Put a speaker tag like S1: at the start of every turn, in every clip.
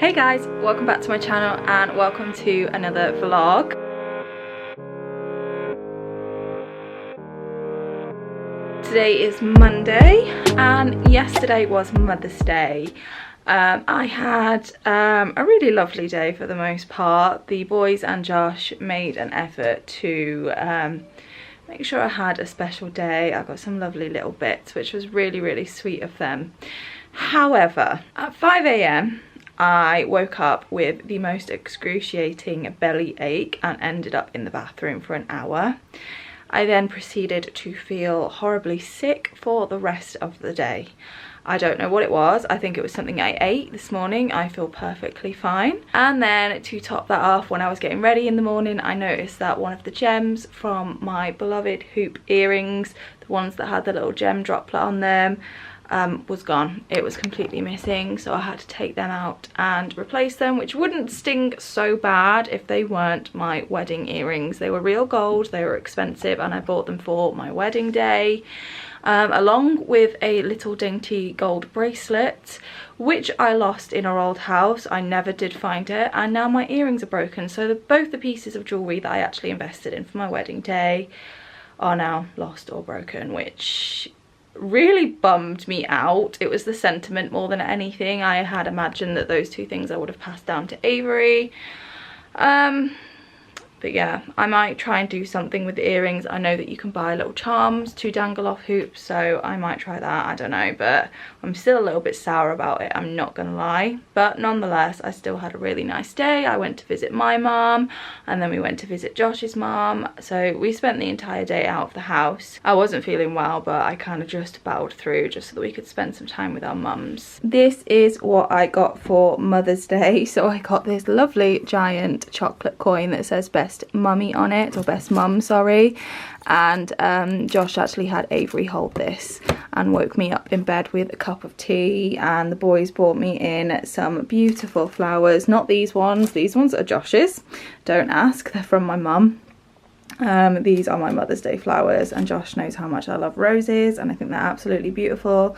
S1: Hey guys, welcome back to my channel and welcome to another vlog. Today is Monday and yesterday was Mother's Day. I had a really lovely day for the most part. The boys and Josh made an effort to make sure I had a special day. I got some lovely little bits, which was really sweet of them. However, at 5 AM I woke up with the most excruciating belly ache and ended up in the bathroom for an hour. I then proceeded to feel horribly sick for the rest of the day. I don't know what it was. I think it was something I ate this morning. I feel perfectly fine. And then to top that off, when I was getting ready in the morning, I noticed that one of the gems from my beloved hoop earrings, the ones that had the little gem droplet on them, was gone. It was completely missing, so I had to take them out and replace them, which wouldn't sting so bad if they weren't my wedding earrings. They were real gold, they were expensive, and I bought them for my wedding day, along with a little dainty gold bracelet, which I lost in our old house. I never did find it, and now my earrings are broken, so both the pieces of jewellery that I actually invested in for my wedding day are now lost or broken, which really bummed me out. It was the sentiment more than anything. I had imagined that those two things I would have passed down to Avery. But yeah, I might try and do something with the earrings. I know that you can buy little charms to dangle off hoops, so I might try that. I don't know, but I'm still a little bit sour about it, I'm not gonna lie. But nonetheless, I still had a really nice day. I went to visit my mum, and then we went to visit Josh's mum. So we spent the entire day out of the house. I wasn't feeling well, but I kind of just battled through just so that we could spend some time with our mums. This is what I got for Mother's Day. So I got this lovely giant chocolate coin that says best mummy on it, or best mum, sorry. And Josh actually had Avery hold this and woke me up in bed with a cup of tea, and the boys brought me in some beautiful flowers. Not these ones are Josh's, don't ask, they're from my mum. These are my Mother's Day flowers, and Josh knows how much I love roses, and I think they're absolutely beautiful.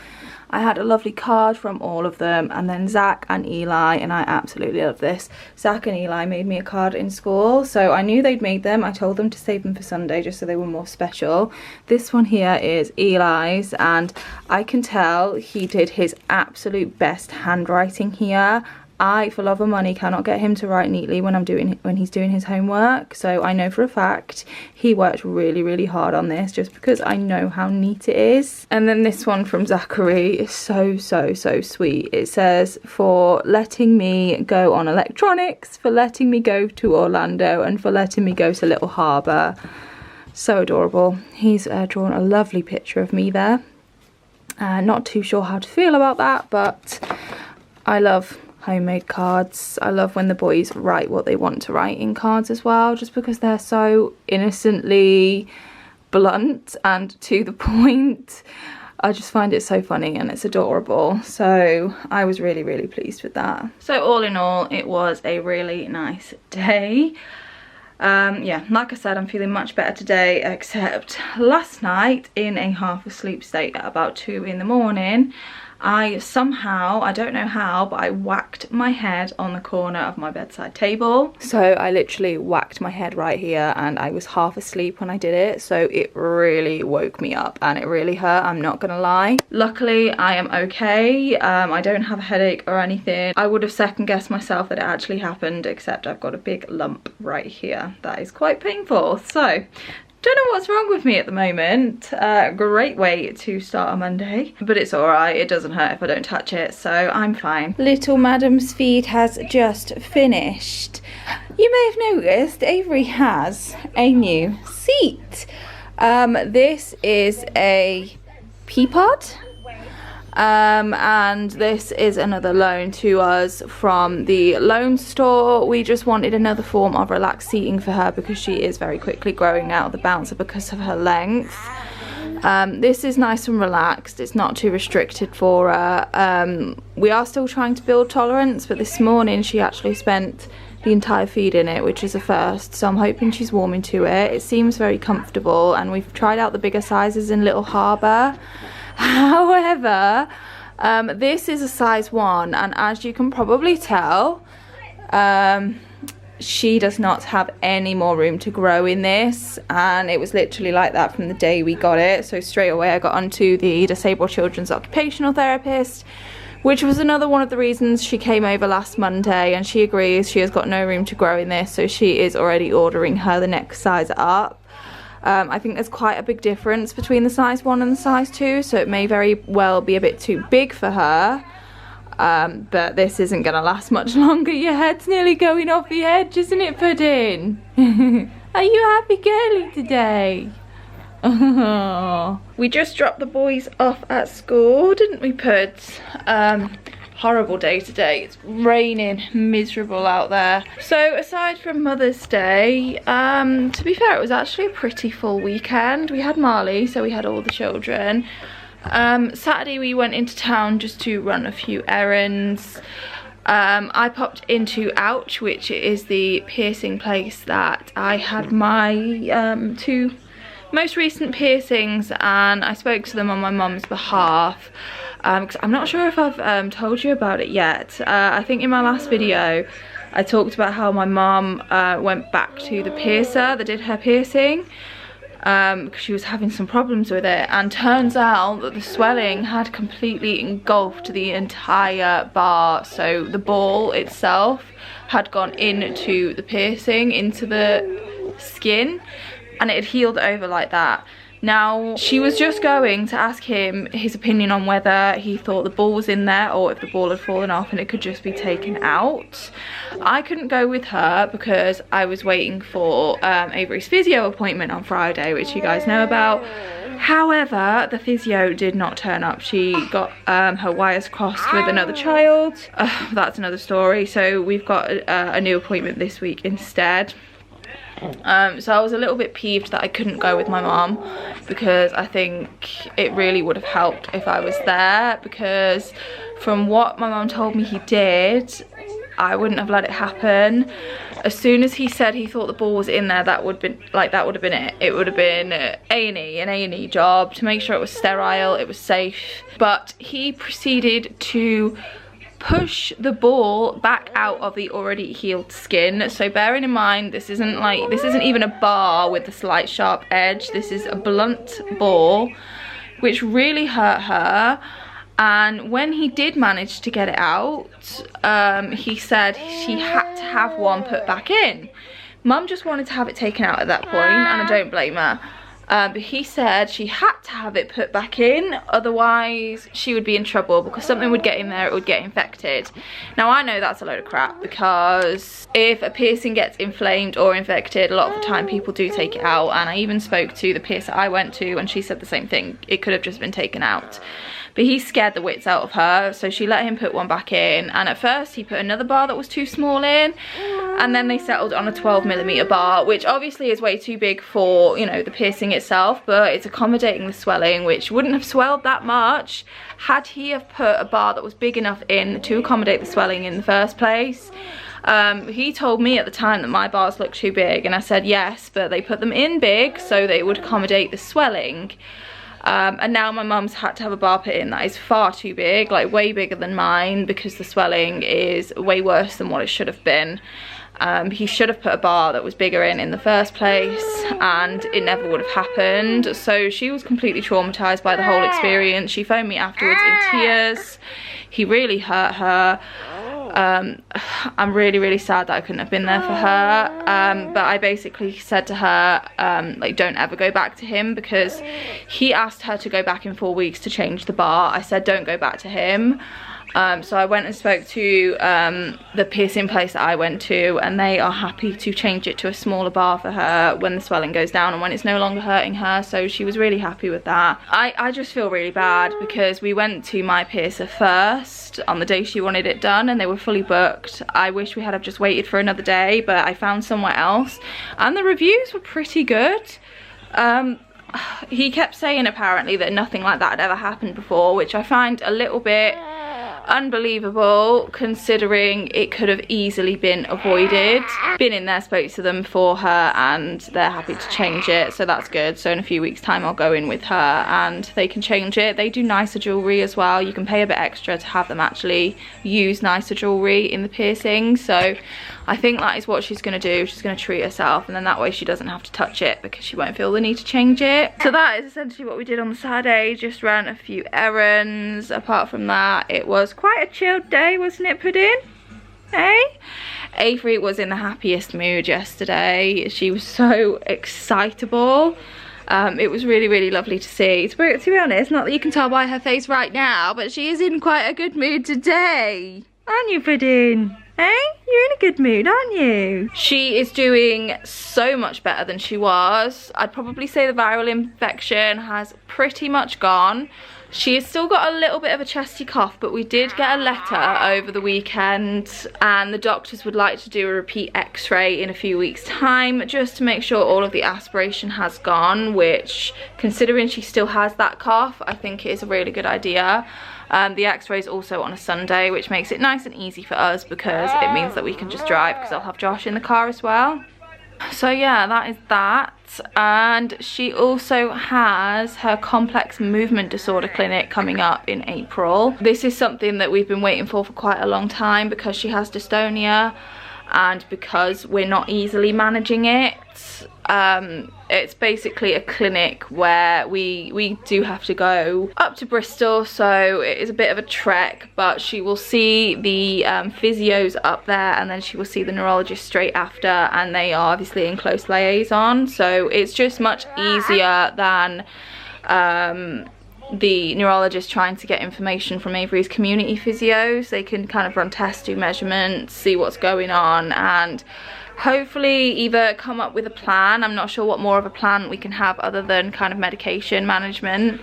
S1: I had a lovely card from all of them, and then Zach and Eli, and I absolutely love this. Zach and Eli made me a card in school, so I knew they'd made them. I told them to save them for Sunday just so they were more special. This one here is Eli's, and I can tell he did his absolute best handwriting here. I, for love of money, cannot get him to write neatly when he's doing his homework, so I know for a fact he worked really hard on this, just because I know how neat it is. And then this one from Zachary is so sweet. It says, for letting me go on electronics, for letting me go to Orlando, and for letting me go to Little Harbour. So adorable. He's drawn a lovely picture of me there. Not too sure how to feel about that, but I love homemade cards. I love when the boys write what they want to write in cards as well, just because they're so innocently blunt and to the point. I just find it so funny and it's adorable, so I was really pleased with that. So all in all, it was a really nice day. Yeah, like I said, I'm feeling much better today, except last night, in a half asleep state at about 2 in the morning, I somehow, I don't know how, but I whacked my head on the corner of my bedside table. So I literally whacked my head right here, and I was half asleep when I did it, so it really woke me up and it really hurt, I'm not gonna lie. Luckily I am okay. I don't have a headache or anything. I would have second guessed myself that it actually happened, except I've got a big lump right here that is quite painful. So don't know what's wrong with me at the moment. Great way to start a Monday, but it's alright, it doesn't hurt if I don't touch it, so I'm fine. Little Madam's feed has just finished. You may have noticed Avery has a new seat. This is a pea pod. And this is another loan to us from the loan store. We just wanted another form of relaxed seating for her because she is very quickly growing out of the bouncer because of her length. This is nice and relaxed, it's not too restricted for her. We are still trying to build tolerance, but this morning she actually spent the entire feed in it, which is a first, so I'm hoping she's warming to it. It seems very comfortable, and we've tried out the bigger sizes in Little Harbour. However, This is a size 1, and as you can probably tell, she does not have any more room to grow in this, and it was literally like that from the day we got it. So straight away I got onto the disabled children's occupational therapist, which was another one of the reasons she came over last Monday, and she agrees she has got no room to grow in this, so she is already ordering her the next size up. I think there's quite a big difference between the size 1 and the size 2, so it may very well be a bit too big for her. But this isn't going to last much longer. Your head's nearly going off the edge, isn't it, Pudding? Are you happy girly today? Oh. We just dropped the boys off at school, didn't we, Puds? Horrible day today. It's raining, miserable out there. So aside from Mother's Day, to be fair, it was actually a pretty full weekend. We had Marley, so we had all the children. Saturday we went into town just to run a few errands. I popped into Ouch, which is the piercing place that I had my 2 most recent piercings, and I spoke to them on my mum's behalf, because I'm not sure if I've told you about it yet. I think in my last video I talked about how my mum went back to the piercer that did her piercing, because she was having some problems with it, and turns out that the swelling had completely engulfed the entire bar. So the ball itself had gone into the piercing, into the skin, and it had healed over like that. Now, she was just going to ask him his opinion on whether he thought the ball was in there or if the ball had fallen off and it could just be taken out. I couldn't go with her because I was waiting for Avery's physio appointment on Friday, which you guys know about. However, the physio did not turn up. She got her wires crossed with another child. That's another story. So we've got a new appointment this week instead. So I was a little bit peeved that I couldn't go with my mum, because I think it really would have helped if I was there, because from what my mum told me he did, I wouldn't have let it happen. As soon as he said he thought the ball was in there, that would have been it. It would have been an A&E job to make sure it was sterile, it was safe. But he proceeded to push the ball back out of the already healed skin. So bearing in mind, this isn't even a bar with a slight sharp edge. This is a blunt ball, which really hurt her. And when he did manage to get it out, he said she had to have one put back in. Mum just wanted to have it taken out at that point, and I don't blame her. But he said she had to have it put back in, otherwise she would be in trouble, because something would get in there, it would get infected. Now I know that's a load of crap, because if a piercing gets inflamed or infected, a lot of the time people do take it out, and I even spoke to the piercer I went to and she said the same thing, it could have just been taken out. But he scared the wits out of her, so she let him put one back in, and at first he put another bar that was too small in, and then they settled on a 12mm bar, which obviously is way too big for, you know, the piercing itself, but it's accommodating the swelling, which wouldn't have swelled that much had he have put a bar that was big enough in to accommodate the swelling in the first place. He told me at the time that my bars looked too big, and I said yes, but they put them in big so they would accommodate the swelling. And now my mum's had to have a bar put in that is far too big, like way bigger than mine, because the swelling is way worse than what it should have been. He should have put a bar that was bigger in the first place, and it never would have happened. So she was completely traumatized by the whole experience. She phoned me afterwards in tears. He really hurt her. I'm really sad that I couldn't have been there for her, but I basically said to her, like, don't ever go back to him, because he asked her to go back in 4 weeks to change the bar. I said don't go back to him. So I went and spoke to the piercing place that I went to, and they are happy to change it to a smaller bar for her when the swelling goes down and when it's no longer hurting her, so she was really happy with that. I just feel really bad because we went to my piercer first on the day she wanted it done and they were fully booked. I wish we had have just waited for another day, but I found somewhere else and the reviews were pretty good. He kept saying apparently that nothing like that had ever happened before, which I find a little bit unbelievable considering it could have easily been avoided. Been in there, spoke to them for her, and they're happy to change it, so that's good. So in a few weeks time I'll go in with her and they can change it. They do nicer jewellery as well. You can pay a bit extra to have them actually use nicer jewellery in the piercing, so I think that is what she's going to do. She's going to treat herself, and then that way she doesn't have to touch it because she won't feel the need to change it. So that is essentially what we did on the Saturday. Just ran a few errands. Apart from that, it was quite a chilled day, wasn't it, Pudding? Hey? Avery was in the happiest mood yesterday. She was so excitable. It was really, really lovely to see. To be honest, not that you can tell by her face right now, but she is in quite a good mood today. Aren't you, Pudding? Hey, you're in a good mood, aren't you? She is doing so much better than she was. I'd probably say the viral infection has pretty much gone. She has still got a little bit of a chesty cough, but we did get a letter over the weekend and the doctors would like to do a repeat x-ray in a few weeks time just to make sure all of the aspiration has gone, which, considering she still has that cough, I think it is a really good idea. The x-ray is also on a Sunday, which makes it nice and easy for us because it means that we can just drive because I'll have Josh in the car as well. So yeah, that is that. And she also has her complex movement disorder clinic coming up in April. This is something that we've been waiting for quite a long time because she has dystonia and because we're not easily managing it. It's basically a clinic where we do have to go up to Bristol, so it is a bit of a trek, but she will see the physios up there and then she will see the neurologist straight after, and they are obviously in close liaison, so it's just much easier than the neurologist trying to get information from Avery's community physios. They can kind of run tests, do measurements, see what's going on, and hopefully either come up with a plan. I'm not sure what more of a plan we can have other than kind of medication management,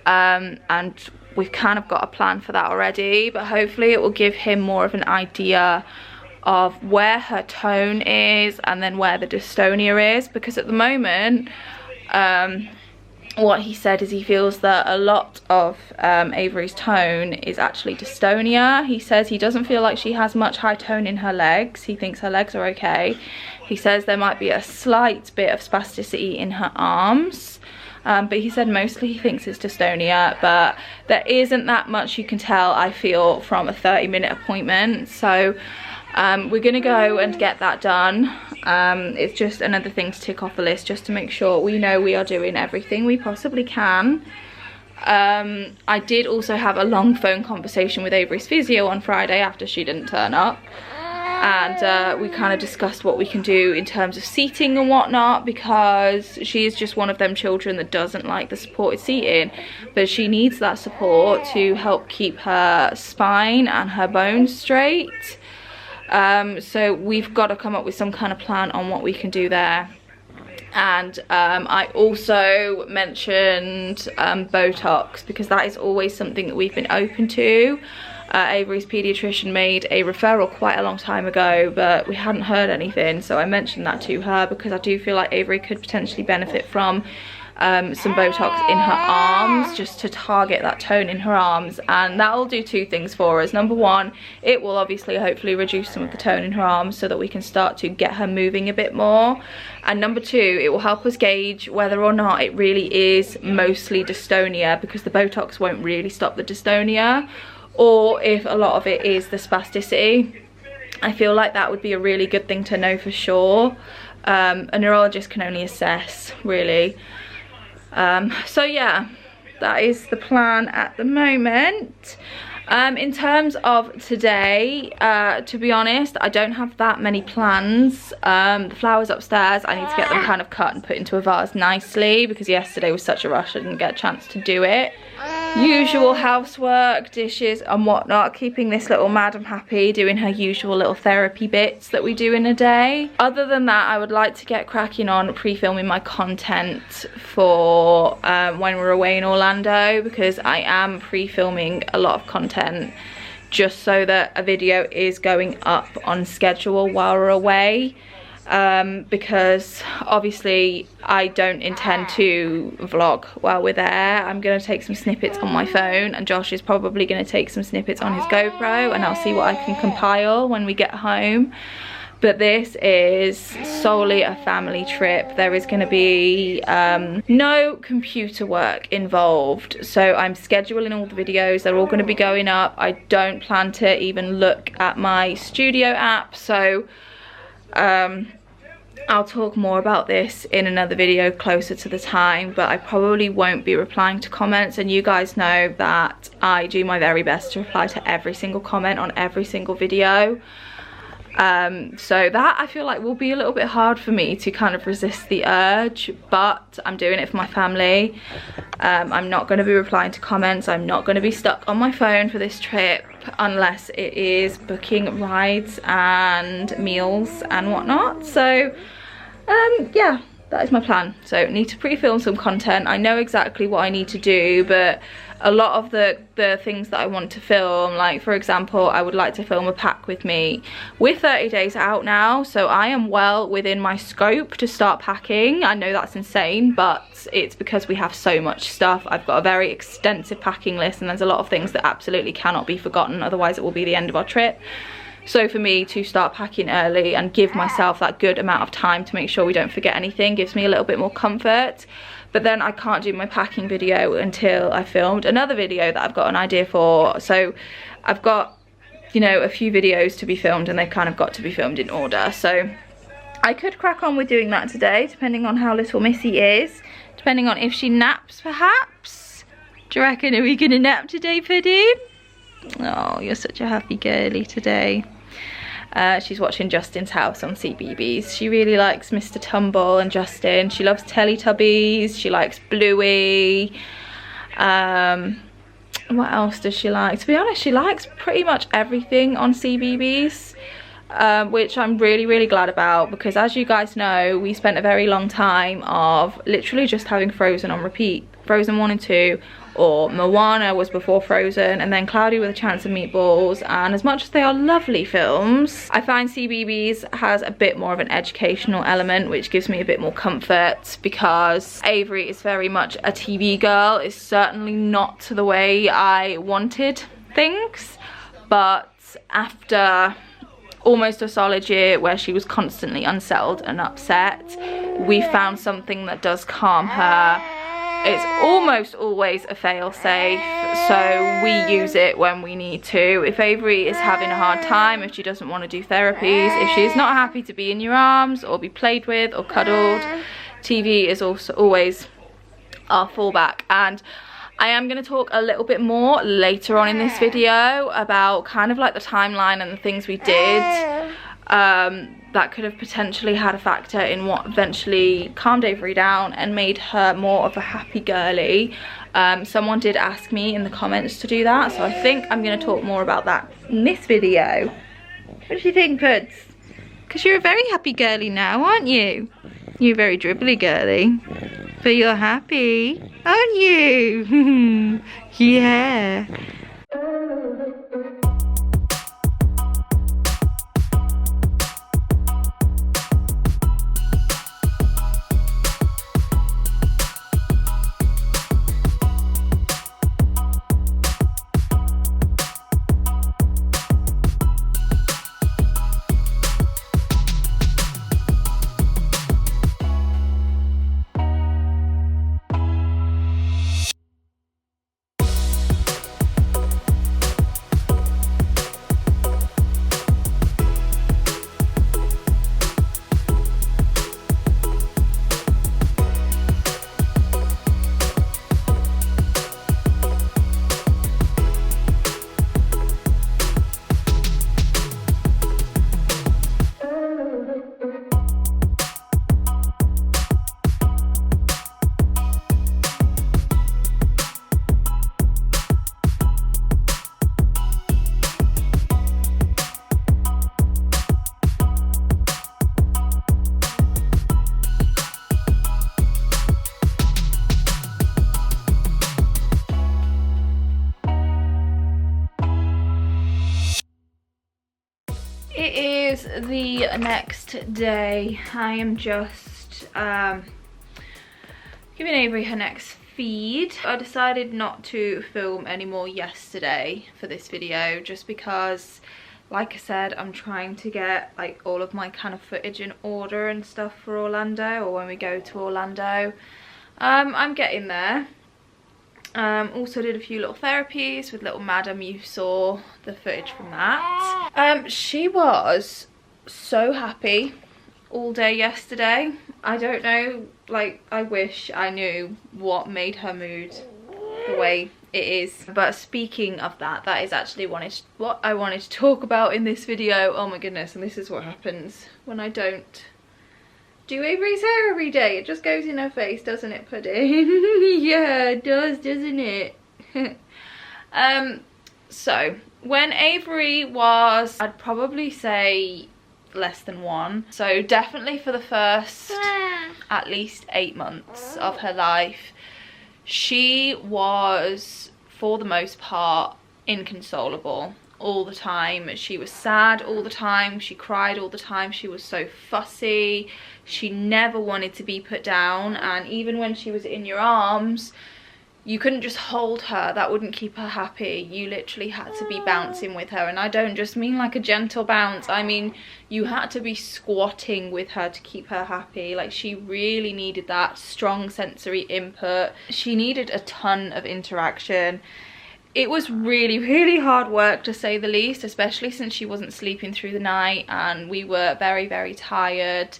S1: and we've kind of got a plan for that already, but hopefully it will give him more of an idea of where her tone is and then where the dystonia is, because at the moment what he said is he feels that a lot of Avery's tone is actually dystonia. He says he doesn't feel like she has much high tone in her legs. He thinks her legs are okay. He says there might be a slight bit of spasticity in her arms, but he said mostly he thinks it's dystonia, but there isn't that much you can tell, I feel, from a 30-minute appointment. So we're gonna go and get that done. It's just another thing to tick off the list just to make sure we know we are doing everything we possibly can. I did also have a long phone conversation with Avery's physio on Friday after she didn't turn up, and we kind of discussed what we can do in terms of seating and whatnot, because she is just one of them children that doesn't like the supported seating, but she needs that support to help keep her spine and her bones straight. So we've got to come up with some kind of plan on what we can do there. And I also mentioned Botox, because that is always something that we've been open to. Avery's paediatrician made a referral quite a long time ago, but we hadn't heard anything, so I mentioned that to her because I do feel like Avery could potentially benefit from some Botox in her arms, just to target that tone in her arms, and that will do two things for us. Number one, it will obviously hopefully reduce some of the tone in her arms so that we can start to get her moving a bit more, and number two, it will help us gauge whether or not it really is mostly dystonia, because the Botox won't really stop the dystonia, or if a lot of it is the spasticity. I feel like that would be a really good thing to know for sure. A neurologist can only assess, really. So yeah, that is the plan at the moment. In terms of today, to be honest, I don't have that many plans. The flowers upstairs, I need to get them kind of cut and put into a vase nicely, because yesterday was such a rush I didn't get a chance to do it. Usual housework, dishes and whatnot, keeping this little madam happy, doing her usual little therapy bits that we do in a day. Other than that, I would like to get cracking on pre-filming my content for when we're away in Orlando, because I am pre-filming a lot of content just so that a video is going up on schedule while we're away. because obviously I don't intend to vlog while we're there. I'm going to take some snippets on my phone, and Josh is probably going to take some snippets on his GoPro, and I'll see what I can compile when we get home. But this is solely a family trip. There is going to be no computer work involved. So I'm scheduling all the videos. They're all going to be going up. I don't plan to even look at my studio app. So I'll talk more about this in another video closer to the time, but I probably won't be replying to comments, and you guys know that I do my very best to reply to every single comment on every single video. So that I feel like will be a little bit hard for me to kind of resist the urge, but I'm doing it for my family. I'm not going to be replying to comments. I'm not going to be stuck on my phone for this trip unless it is booking rides and meals and whatnot. So yeah, that is my plan. So need to pre-film some content. I know exactly what I need to do, but a lot of the things that I want to film, like for example, I would like to film a pack with me. We're 30 days out now, so I am well within my scope to start packing. I know that's insane, but it's because we have so much stuff. I've got a very extensive packing list, and there's a lot of things that absolutely cannot be forgotten, otherwise it will be the end of our trip. So for me to start packing early and give myself that good amount of time to make sure we don't forget anything gives me a little bit more comfort. But then I can't do my packing video until I filmed another video that I've got an idea for. So I've got, you know, a few videos to be filmed, and they've kind of got to be filmed in order. So I could crack on with doing that today, depending on how little Missy is, depending on if she naps perhaps. Do you reckon, are we gonna nap today, Pudding? Oh, you're such a happy girly today. She's watching Justin's House on CBeebies. She really likes Mr. Tumble and Justin. She loves Teletubbies. She likes Bluey. What else does she like? To be honest, she likes pretty much everything on CBeebies, which I'm really, really glad about, because as you guys know, we spent a very long time of literally just having Frozen on repeat. Frozen 1 and 2, or Moana was before Frozen, and then Cloudy with a Chance of Meatballs. And as much as they are lovely films, I find CBeebies has a bit more of an educational element, which gives me a bit more comfort, because Avery is very much a TV girl. It's certainly not the way I wanted things, but after almost a solid year where she was constantly unsettled and upset, we found something that does calm her. It's almost always a fail-safe, so we use it when we need to. If Avery is having a hard time, if she doesn't want to do therapies, if she's not happy to be in your arms or be played with or cuddled, TV is also always our fallback. And I am going to talk a little bit more later on in this video about kind of like the timeline and the things we did that could have potentially had a factor in what eventually calmed Avery down and made her more of a happy girly. Someone did ask me in the comments to do that, so I think I'm going to talk more about that in this video. What do you think, Puds? Because you're a very happy girly now, aren't you? You're a very dribbly girly, but you're happy, aren't you? Yeah. it is the next day. I am just giving Avery her next feed. I decided not to film anymore yesterday for this video just because, like I said, I'm trying to get like all of my kind of footage in order and stuff for Orlando, or when we go to Orlando. I'm getting there. Also did a few little therapies with little Madam. You saw the footage from that. She was so happy all day yesterday. I don't know, like, I wish I knew what made her mood the way it is. But speaking of that, that is actually what I wanted to talk about in this video. Oh my goodness, and this is what happens when I don't do Avery's hair every day. It just goes in her face, doesn't it, Pudding? Yeah, it does, doesn't it? So when Avery was, I'd probably say less than 1, so definitely for the first at least 8 months of her life, she was for the most part inconsolable all the time. She was sad all the time, she cried all the time, she was so fussy, she never wanted to be put down, and even when she was in your arms, you couldn't just hold her. That wouldn't keep her happy. You literally had to be bouncing with her, and I don't just mean like a gentle bounce, I mean you had to be squatting with her to keep her happy. Like, she really needed that strong sensory input. She needed a ton of interaction. It was really, really hard work, to say the least, especially since she wasn't sleeping through the night and we were very, very tired.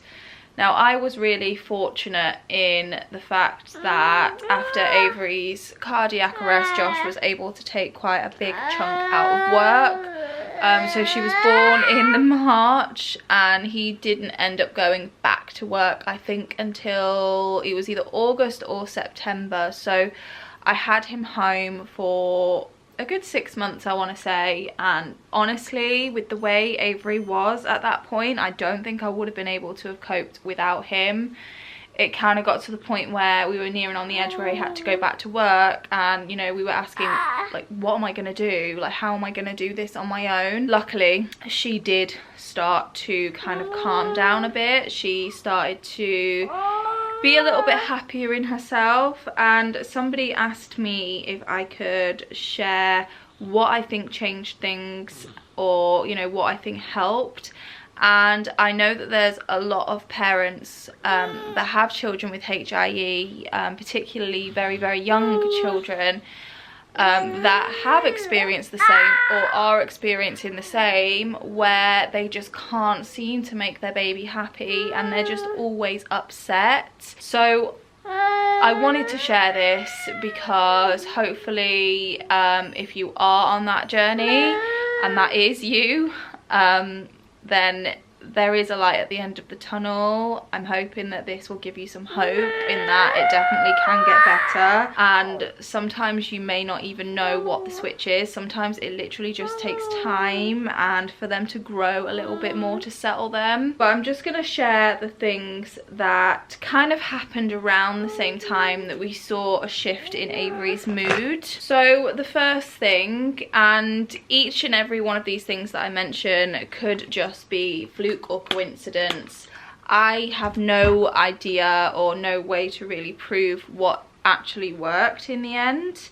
S1: Now, I was really fortunate in the fact that after Avery's cardiac arrest, Josh was able to take quite a big chunk out of work. So she was born in the March, and he didn't end up going back to work, I think, until it was either August or September. So I had him home for a good 6 months, I want to say, and honestly, with the way Avery was at that point, I don't think I would have been able to have coped without him. It kind of got to the point where we were nearing on the edge where he had to go back to work, and you know, we were asking, like, what am I gonna do? Like, how am I gonna do this on my own? Luckily, she did start to kind of calm down a bit. She started to be a little bit happier in herself, and somebody asked me if I could share what I think changed things, or you know, what I think helped. And I know that there's a lot of parents that have children with HIE, particularly very, very young children, that have experienced the same or are experiencing the same, where they just can't seem to make their baby happy and they're just always upset. So I wanted to share this because hopefully if you are on that journey, and that is you, then there is a light at the end of the tunnel. I'm hoping that this will give you some hope in that it definitely can get better, and sometimes you may not even know what the switch is. Sometimes it literally just takes time and for them to grow a little bit more to settle them. But I'm just going to share the things that kind of happened around the same time that we saw a shift in Avery's mood. So the first thing, and each and every one of these things that I mention could just be fluke or coincidence. I have no idea or no way to really prove what actually worked in the end,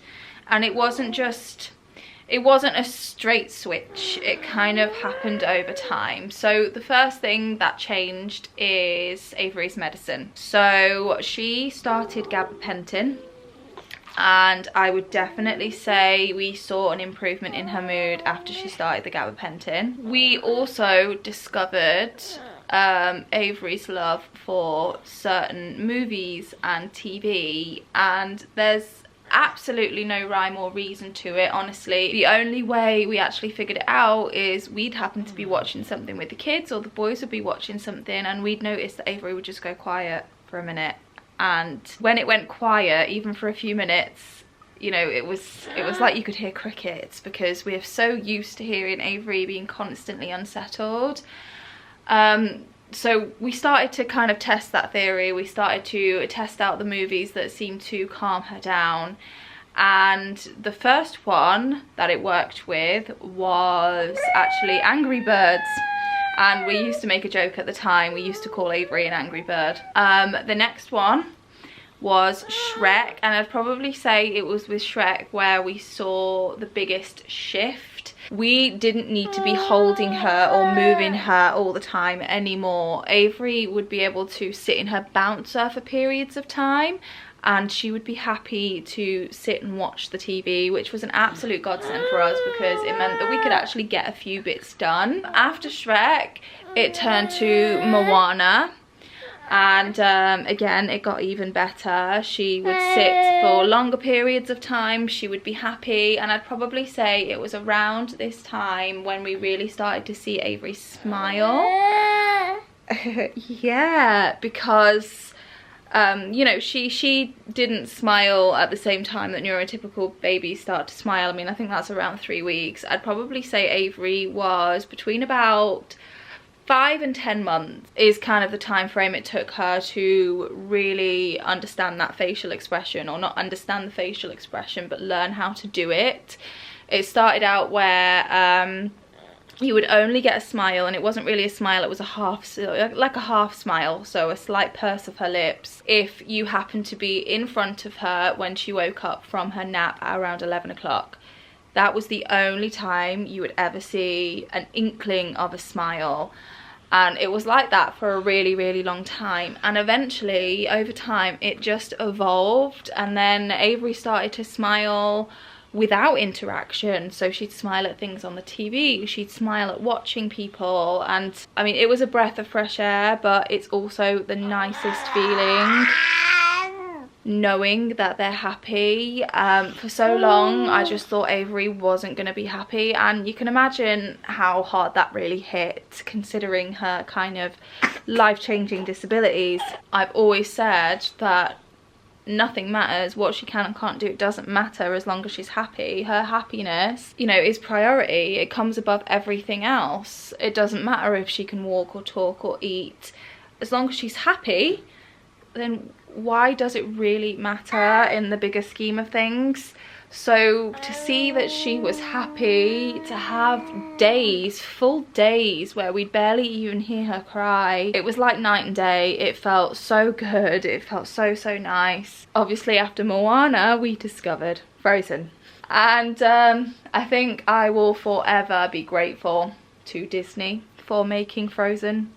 S1: and it wasn't a straight switch. It kind of happened over time. So the first thing that changed is Avery's medicine. So she started gabapentin, and I would definitely say we saw an improvement in her mood after she started the gabapentin. We also discovered Avery's love for certain movies and TV, and there's absolutely no rhyme or reason to it, honestly. The only way we actually figured it out is we'd happen to be watching something with the kids, or the boys would be watching something, and we'd notice that Avery would just go quiet for a minute. And when it went quiet, even for a few minutes, you know, it was like you could hear crickets, because we are so used to hearing Avery being constantly unsettled. So we started to kind of test that theory. We started to test out the movies that seemed to calm her down. And the first one that it worked with was actually Angry Birds. and we used to make a joke at the time. We used to call Avery an angry bird. The next one was Shrek, and I'd probably say it was with Shrek where we saw the biggest shift. We didn't need to be holding her or moving her all the time anymore. Avery would be able to sit in her bouncer for periods of time, and she would be happy to sit and watch the TV, which was an absolute godsend for us because it meant that we could actually get a few bits done. After Shrek, it turned to Moana. And again, it got even better. She would sit for longer periods of time. She would be happy. And I'd probably say it was around this time when we really started to see Avery smile. Yeah, because, you know, she didn't smile at the same time that neurotypical babies start to smile. I mean, I think that's around 3 weeks. I'd probably say Avery was between about 5 and 10 months is kind of the time frame it took her to really understand that facial expression, or not understand the facial expression but learn how to do it. It started out where you would only get a smile, and it wasn't really a smile, it was like a half smile, so a slight purse of her lips, if you happened to be in front of her when she woke up from her nap at around 11 o'clock. That was the only time you would ever see an inkling of a smile. And it was like that for a really, really long time. And eventually, over time, it just evolved. And then Avery started to smile without interaction. So she'd smile at things on the TV. She'd smile at watching people. And I mean, it was a breath of fresh air, but it's also the nicest feeling knowing that they're happy. For so long I just thought Avery wasn't going to be happy, and you can imagine how hard that really hit considering her kind of life-changing disabilities. I've always said that nothing matters, what she can and can't do, it doesn't matter as long as she's happy. Her happiness, you know, is priority. It comes above everything else. It doesn't matter if she can walk or talk or eat. As long as she's happy, then why does it really matter in the bigger scheme of things? So to see that she was happy, to have days, full days where we'd barely even hear her cry, it was like night and day. It felt so good, it felt so nice. Obviously after Moana we discovered Frozen, and I think I will forever be grateful to Disney for making Frozen,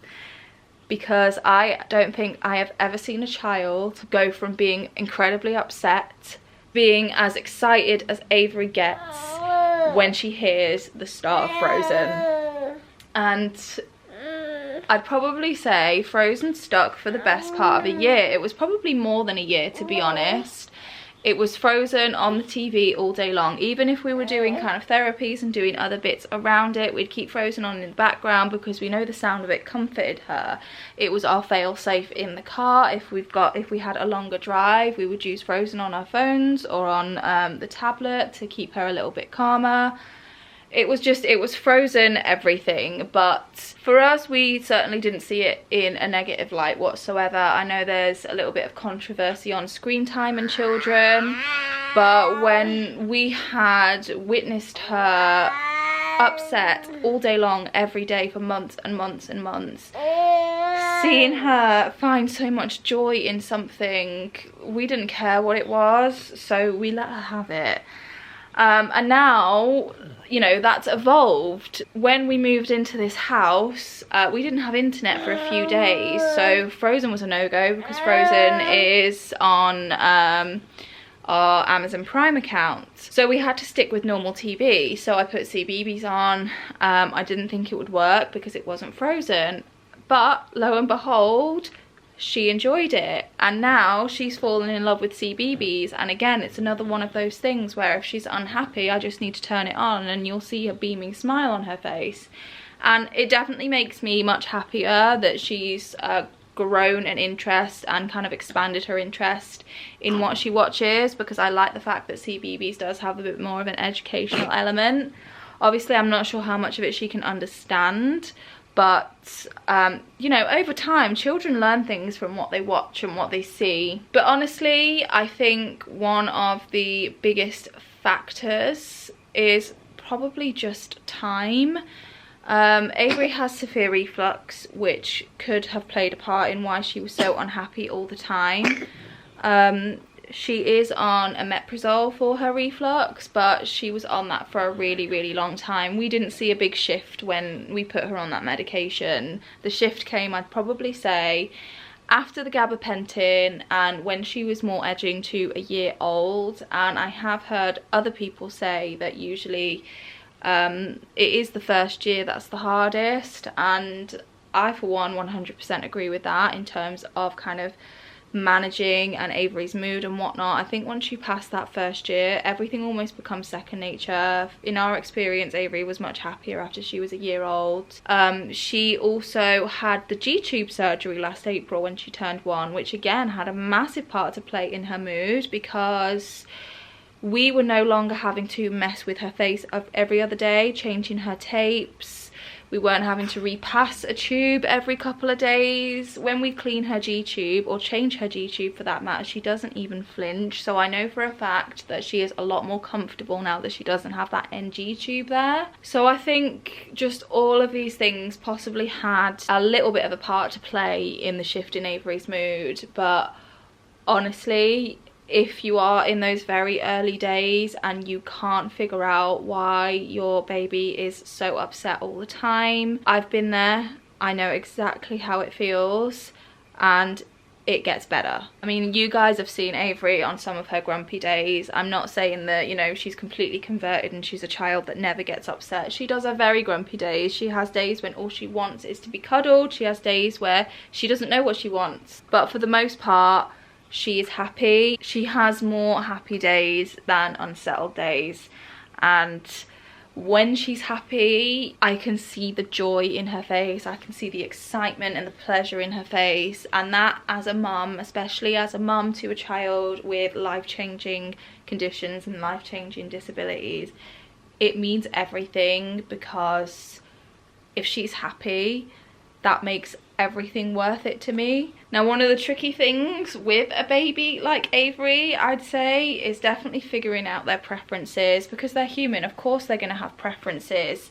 S1: because I don't think I have ever seen a child go from being incredibly upset, being as excited as Avery gets when she hears the start of Frozen. And I'd probably say Frozen stuck for the best part of a year. It was probably more than a year, to be honest. It was Frozen on the TV all day long. Even if we were doing kind of therapies and doing other bits around it, we'd keep Frozen on in the background because we know the sound of it comforted her. It was our fail-safe in the car. If we had a longer drive, we would use Frozen on our phones or on the tablet to keep her a little bit calmer. It was Frozen everything. But for us, we certainly didn't see it in a negative light whatsoever. I know there's a little bit of controversy on screen time and children, but when we had witnessed her upset all day long, every day for months and months and months, seeing her find so much joy in something, we didn't care what it was, so we let her have it. And now, you know, that's evolved. When we moved into this house, we didn't have internet for a few days, so Frozen was a no-go because Frozen is on our Amazon Prime account. So we had to stick with normal TV. So I put CBeebies on. I didn't think it would work because it wasn't Frozen, but lo and behold, she enjoyed it, and now she's fallen in love with CBeebies. And again, it's another one of those things where if she's unhappy, I just need to turn it on and you'll see a beaming smile on her face. And it definitely makes me much happier that she's grown an interest and kind of expanded her interest in what she watches, because I like the fact that CBeebies does have a bit more of an educational element. Obviously I'm not sure how much of it she can understand, but you know, over time children learn things from what they watch and what they see. But honestly, I think one of the biggest factors is probably just time. Avery has severe reflux, which could have played a part in why she was so unhappy all the time. She is on omeprazole for her reflux, but she was on that for a really long time. We didn't see a big shift when we put her on that medication. The shift came, I'd probably say, after the gabapentin and when she was more edging to a year old. And I have heard other people say that usually it is the first year that's the hardest, and I for one 100% agree with that in terms of kind of managing and Avery's mood and whatnot. I think once you pass that first year, everything almost becomes second nature. In our experience, Avery was much happier after she was a year old. She also had the G-tube surgery last April when she turned 1, which again had a massive part to play in her mood, because we were no longer having to mess with her face every other day, changing her tapes. We weren't having to repass a tube every couple of days. When we clean her G-tube, or change her G-tube for that matter, she doesn't even flinch. So I know for a fact that she is a lot more comfortable now that she doesn't have that NG tube there. So I think just all of these things possibly had a little bit of a part to play in the shift in Avery's mood. But honestly, if you are in those very early days and you can't figure out why your baby is so upset all the time, I've been there. I know exactly how it feels, and it gets better. I mean, you guys have seen Avery on some of her grumpy days. I'm not saying that, you know, she's completely converted and she's a child that never gets upset. She does have very grumpy days. She has days when all she wants is to be cuddled. She has days where she doesn't know what she wants. But for the most part, she is happy. She has more happy days than unsettled days, and when she's happy, I can see the joy in her face. I can see the excitement and the pleasure in her face, and that, as a mum, especially as a mum to a child with life-changing conditions and life-changing disabilities, it means everything, because if she's happy, that makes everything worth it to me. Now, one of the tricky things with a baby like Avery, I'd say, is definitely figuring out their preferences, because they're human. Of course they're going to have preferences,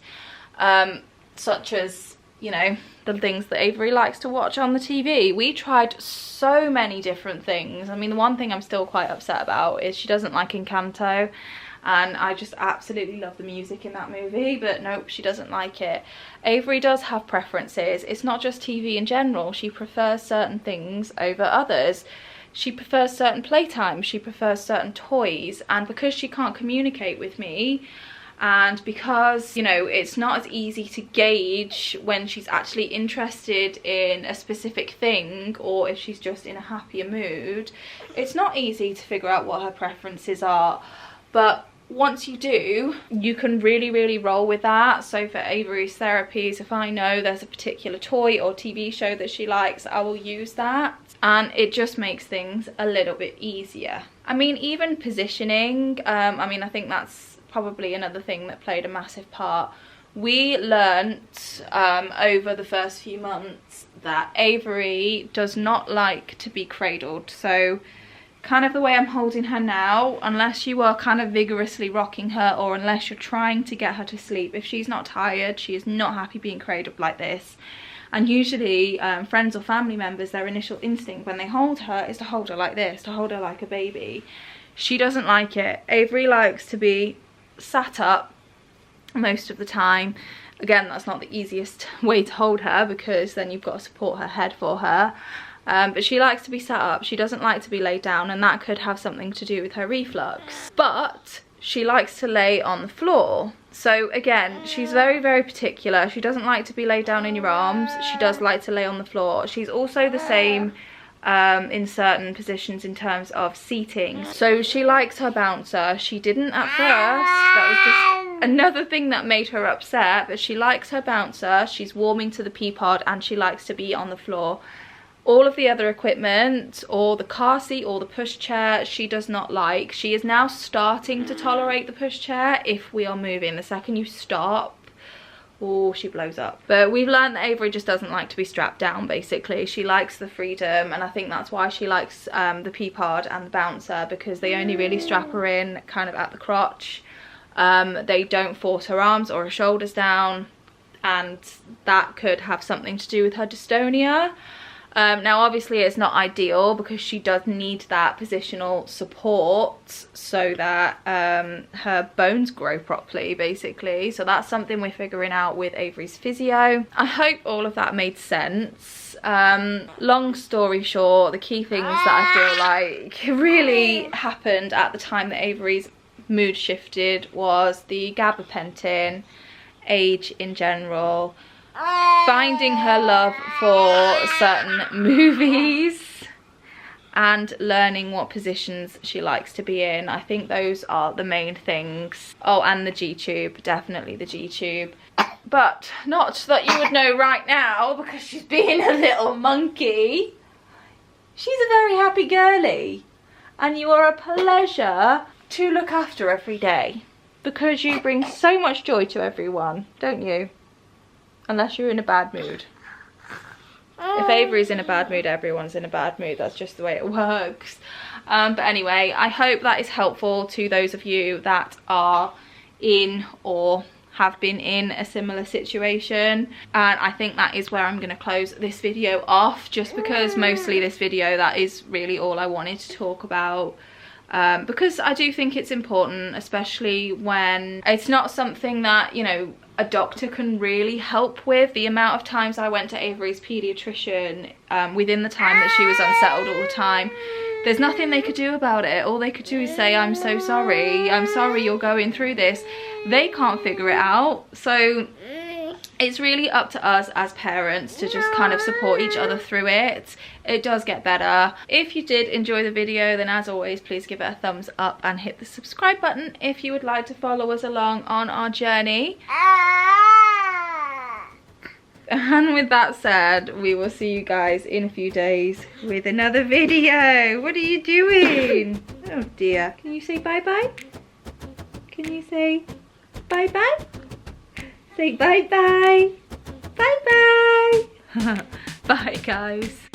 S1: such as, you know, the things that Avery likes to watch on the TV. We tried so many different things. I mean, the one thing I'm still quite upset about is she doesn't like Encanto, and I just absolutely love the music in that movie, but nope, she doesn't like it. Avery does have preferences. It's not just TV in general. She prefers certain things over others. She prefers certain playtime. She prefers certain toys. And because she can't communicate with me, and because, you know, it's not as easy to gauge when she's actually interested in a specific thing or if she's just in a happier mood, it's not easy to figure out what her preferences are. But once you do, you can really roll with that. So for Avery's therapies, if I know there's a particular toy or TV show that she likes, I will use that, and it just makes things a little bit easier. I mean, even positioning, I mean, I think that's probably another thing that played a massive part. We learnt over the first few months that Avery does not like to be cradled. So kind of the way I'm holding her now, unless you are kind of vigorously rocking her, or unless you're trying to get her to sleep, if she's not tired, she is not happy being cradled like this. And usually friends or family members, their initial instinct when they hold her is to hold her like this, to hold her like a baby. She doesn't like it. Avery likes to be sat up most of the time. Again, that's not the easiest way to hold her, because then you've got to support her head for her. But she likes to be sat up. She doesn't like to be laid down, and that could have something to do with her reflux. But she likes to lay on the floor. So again, she's very particular. She doesn't like to be laid down in your arms. She does like to lay on the floor. She's also the same in certain positions in terms of seating. So she likes her bouncer. She didn't at first. That was just another thing that made her upset. But she likes her bouncer. She's warming to the pea pod, and she likes to be on the floor. All of the other equipment, or the car seat, or the pushchair, she does not like. She is now starting to tolerate the pushchair if we are moving. The second you stop, oh, she blows up. But we've learned that Avery just doesn't like to be strapped down, basically. She likes the freedom, and I think that's why she likes the pea pod and the bouncer, because they only really strap her in kind of at the crotch. They don't force her arms or her shoulders down. and that could have something to do with her dystonia. Now obviously it's not ideal because she does need that positional support so that her bones grow properly, basically. So that's something we're figuring out with Avery's physio. I hope all of that made sense. Long story short, the key things that I feel like really happened at the time that Avery's mood shifted was the gabapentin, age in general, finding her love for certain movies, and learning what positions she likes to be in. I think those are the main things. Oh, and the G-tube, definitely the G-tube. But not that you would know right now because she's being a little monkey. She's a very happy girly and you are a pleasure to look after every day because you bring so much joy to everyone, don't you? Unless you're in a bad mood. If Avery's in a bad mood, everyone's in a bad mood. That's just the way it works. But anyway, I hope that is helpful to those of you that are in or have been in a similar situation. And I think that is where I'm going to close this video off, just because mostly this video, that is really all I wanted to talk about. Because I do think it's important, especially when it's not something that, you know, a doctor can really help with. The amount of times I went to Avery's paediatrician within the time that she was unsettled all the time, there's nothing they could do about it. All they could do is say, I'm so sorry, I'm sorry you're going through this. They can't figure it out. So it's really up to us as parents to just kind of support each other through it. It does get better. If you did enjoy the video, then as always, please give it a thumbs up and hit the subscribe button if you would like to follow us along on our journey. And with that said, we will see you guys in a few days with another video. What are you doing? Oh dear. Can you say bye-bye? Can you say bye-bye? Say bye-bye. Bye-bye. Bye, guys.